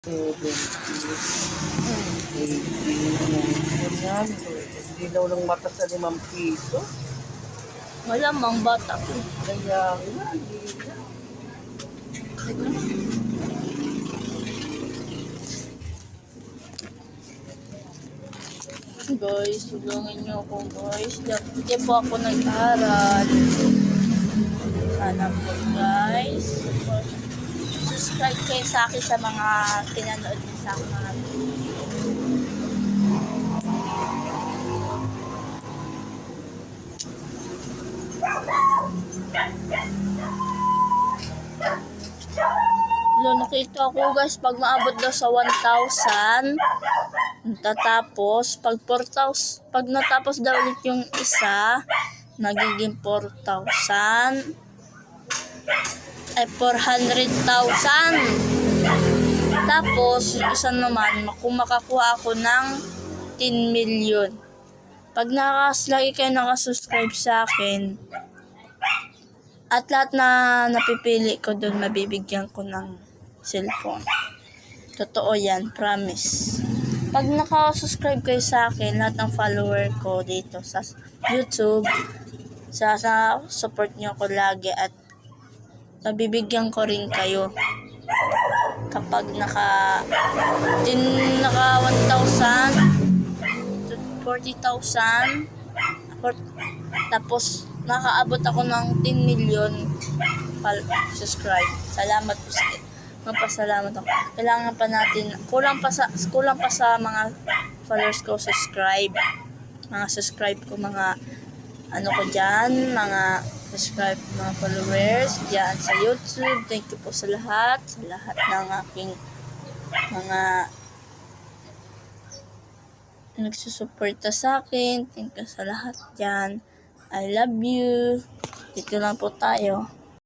70, 80, 100. Hindi daw lang mata sa 5 piso. Malamang bata ko. Kaya nga, hindi na. Guys, tulungan niyo ako guys. Hindi po ako nag-aral. Sana po guys. Subscribe kayo sa akin sa mga pinanood niyo sa akin mga video. Nakita ko guys, pag maabot daw sa 1,000, tatapos, pag 4,000, pag natapos daw ulit yung isa, nagiging 4,000, ay 400,000. Tapos, yung isa naman, kung makakuha ako ng 10 million. Pag lagi kayo nakasubscribe sa akin, at lahat na napipili ko doon, mabibigyan ko ng cellphone. Totoo yan, promise. Pag nakasubscribe kayo sa akin, lahat ng follower ko dito sa YouTube, sa support nyo ko lagi at mabibigyan ko rin kayo. Kapag naka 1,000, 40,000, tapos nakaabot ako ng 10 million subscribe. Salamat po sa magpasalamat ako. Kailangan pa natin, kulang pa sa mga followers ko subscribe. Mga subscribe ko, mga ano ko dyan, mga subscribe, mga followers dyan sa YouTube. Thank you po sa lahat ng aking mga nagsusuporta sa akin. Thank you sa lahat dyan. I love you. Dito lang po tayo.